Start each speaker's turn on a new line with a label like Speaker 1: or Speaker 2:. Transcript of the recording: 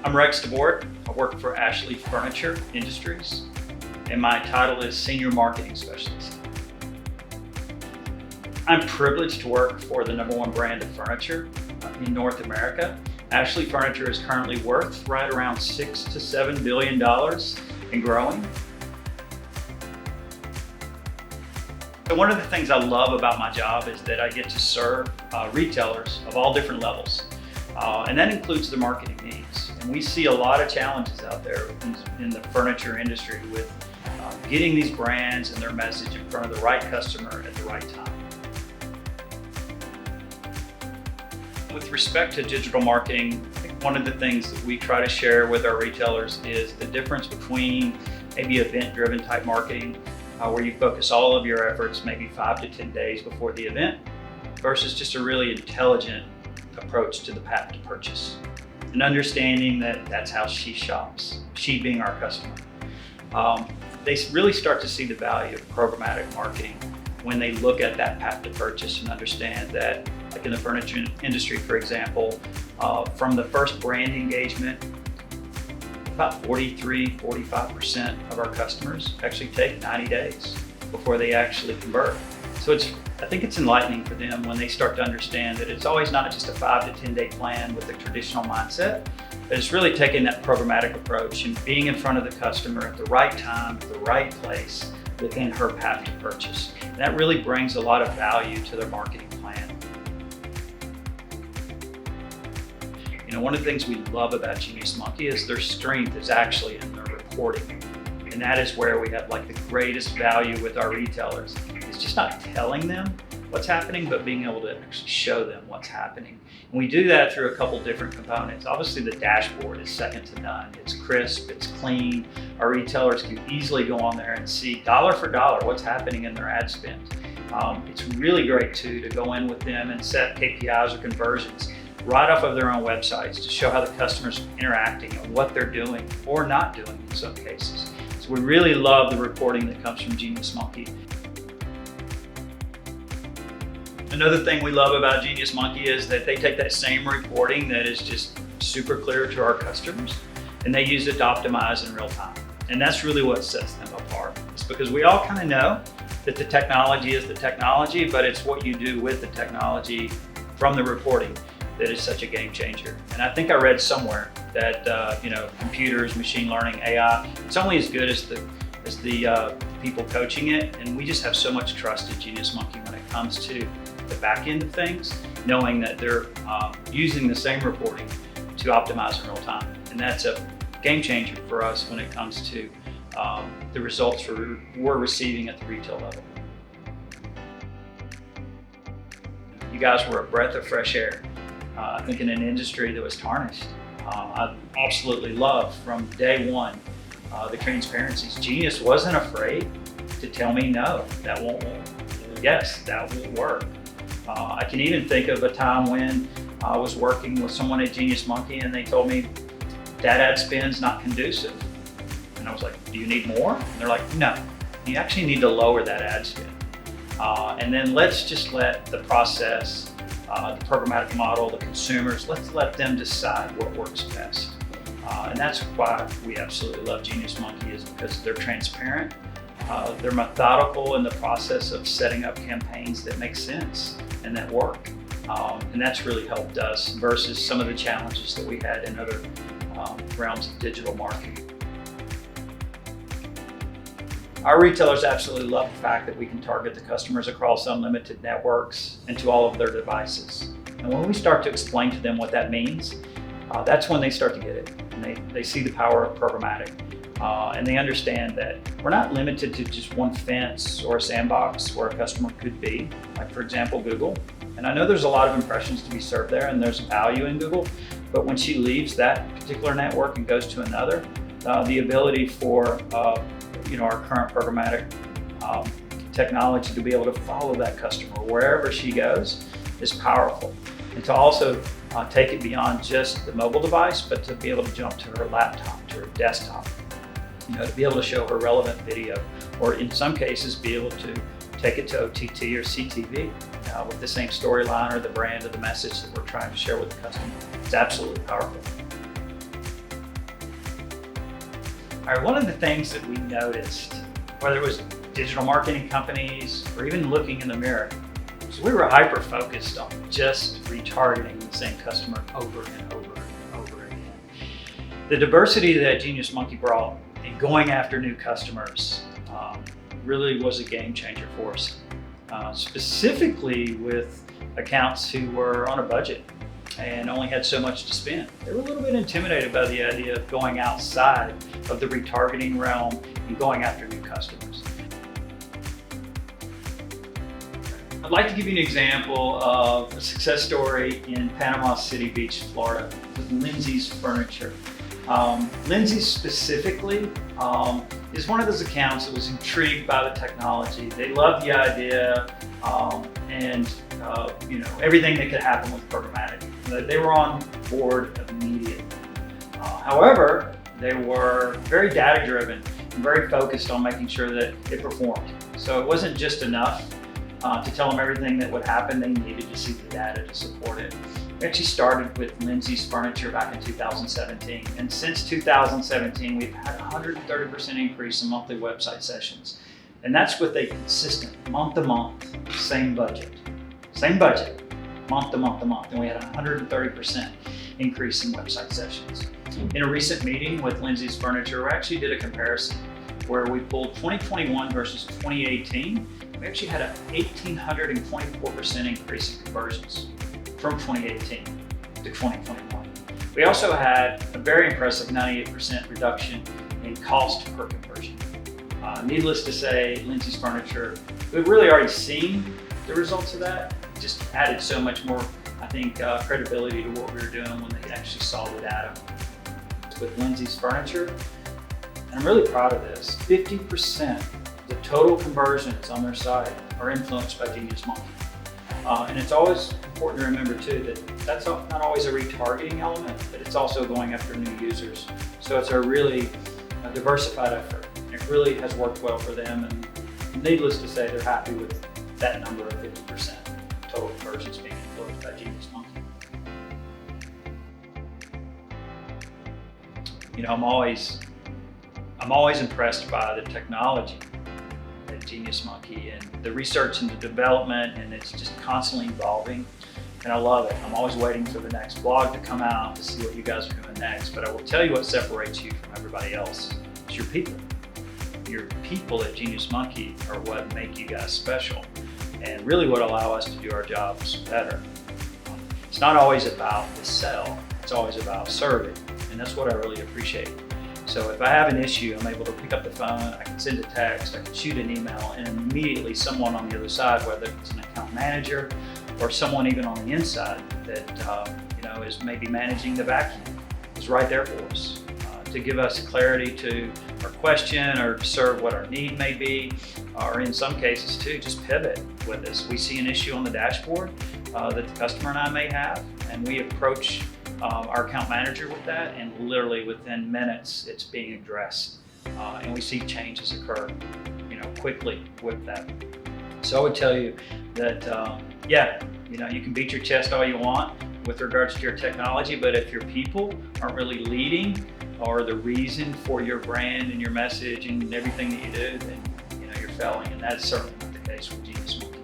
Speaker 1: I'm Rex Debord. I work for Ashley Furniture Industries, and my title is Senior Marketing Specialist. I'm privileged to work for the #1 brand of furniture in North America. Ashley Furniture is currently worth right around $6 to $7 billion and growing. So one of the things I love about my job is that I get to serve retailers of all different levels, and that includes the marketing needs. And we see a lot of challenges out there in the furniture industry with getting these brands and their message in front of the right customer at the right time. With respect to digital marketing, I think one of the things that we try to share with our retailers is the difference between maybe event-driven type marketing, where you focus all of your efforts maybe 5 to 10 days before the event, versus just a really intelligent approach to the path to purchase. And understanding that that's how she shops, she being our customer. They really start to see the value of programmatic marketing when they look at that path to purchase and understand that, like in the furniture industry, for example, from the first brand engagement, about 45% of our customers actually take 90 days before they actually convert. So I think it's enlightening for them when they start to understand that it's always not just a 5 to 10 day plan with the traditional mindset, but it's really taking that programmatic approach and being in front of the customer at the right time, at the right place within her path to purchase. And that really brings a lot of value to their marketing plan. You know, one of the things we love about Genius Monkey is their strength is actually in their reporting. And that is where we have like the greatest value with our retailers. It's just not telling them what's happening, but being able to actually show them what's happening. And we do that through a couple different components. Obviously the dashboard is second to none. It's crisp, it's clean. Our retailers can easily go on there and see dollar for dollar what's happening in their ad spend. It's really great too to go in with them and set KPIs or conversions right off of their own websites to show how the customer's interacting and what they're doing or not doing in some cases. So we really love the reporting that comes from Genius Monkey. Another thing we love about Genius Monkey is that they take that same reporting that is just super clear to our customers and they use it to optimize in real time. And that's really what sets them apart. It's because we all kind of know that the technology is the technology, but it's what you do with the technology from the reporting that is such a game changer. And I think I read somewhere that computers, machine learning, AI, it's only as good as the people coaching it. And we just have so much trust in Genius Monkey when it comes to the back end of things, knowing that they're using the same reporting to optimize in real time. And that's a game changer for us when it comes to the results we're receiving at the retail level. You guys were a breath of fresh air. I think in an industry that was tarnished. I absolutely love from day one the transparencies. Genius wasn't afraid to tell me, no, that won't work. Yes, that will work. I can even think of a time when I was working with someone at Genius Monkey and they told me that ad spend's not conducive. And I was like, do you need more? And they're like, no, you actually need to lower that ad spend. And then let's just let the process, the programmatic model, the consumers, let's let them decide what works best. And that's why we absolutely love Genius Monkey, is because they're transparent, they're methodical in the process of setting up campaigns that make sense and that work. And that's really helped us versus some of the challenges that we had in other realms of digital marketing. Our retailers absolutely love the fact that we can target the customers across unlimited networks and to all of their devices. And when we start to explain to them what that means, that's when they start to get it. And they see the power of programmatic. And they understand that we're not limited to just one fence or a sandbox where a customer could be, like for example, Google. And I know there's a lot of impressions to be served there and there's value in Google, but when she leaves that particular network and goes to another, the ability for our current programmatic technology to be able to follow that customer wherever she goes is powerful. And to also take it beyond just the mobile device, but to be able to jump to her laptop, to her desktop, to be able to show her relevant video, or in some cases be able to take it to OTT or CTV with the same storyline or the brand or the message that we're trying to share with the customer. It's absolutely powerful. All right, one of the things that we noticed, whether it was digital marketing companies or even looking in the mirror, was we were hyper-focused on just retargeting the same customer over and over and over again. The diversity that Genius Monkey brought in going after new customers really was a game changer for us, specifically with accounts who were on a budget and only had so much to spend. They were a little bit intimidated by the idea of going outside of the retargeting realm and going after new customers. I'd like to give you an example of a success story in Panama City Beach, Florida, with Lindsay's Furniture. Lindsay's specifically is one of those accounts that was intrigued by the technology. They loved the idea and everything that could happen with Programmatic. They were on board immediately. However, they were very data driven and very focused on making sure that it performed. So it wasn't just enough to tell them everything that would happen. They needed to see the data to support it. We actually started with Lindsay's Furniture back in 2017. And since 2017, we've had a 130% increase in monthly website sessions. And that's with a consistent month to month, same budget, month to month to month. And we had a 130% increase in website sessions. In a recent meeting with Lindsay's Furniture, we actually did a comparison where we pulled 2021 versus 2018. We actually had a 1,824% increase in conversions from 2018 to 2021. We also had a very impressive 98% reduction in cost per conversion. Needless to say, Lindsay's Furniture, we've really already seen the results of that. It just added so much more, I think, credibility to what we were doing when they actually saw the data. With Lindsay's Furniture, and I'm really proud of this, 50% of the total conversions on their site are influenced by Genius Monkey. And it's always important to remember too that that's not always a retargeting element, but it's also going after new users. So it's a really diversified effort. It really has worked well for them, and needless to say, they're happy with that number of 50% total conversions being influenced by Genius Monkey. I'm always impressed by the technology at Genius Monkey and the research and the development, and it's just constantly evolving, and I love it. I'm always waiting for the next blog to come out to see what you guys are doing next, but I will tell you what separates you from everybody else. It's your people. Your people at Genius Monkey are what make you guys special and really what allow us to do our jobs better. It's not always about the sell, it's always about serving, and that's what I really appreciate. So if I have an issue, I'm able to pick up the phone, I can send a text, I can shoot an email, and immediately someone on the other side, whether it's an account manager or someone even on the inside that is maybe managing the back end, is right there for us to give us clarity to our question or to serve what our need may be, or in some cases too, just pivot with us. We see an issue on the dashboard that the customer and I may have, and we approach our account manager with that, and literally within minutes it's being addressed, and we see changes occur quickly with that. So I would tell you that you can beat your chest all you want with regards to your technology, but if your people aren't really leading or the reason for your brand and your message and everything that you do, then you're failing, and that's certainly not the case with Genius Monkey.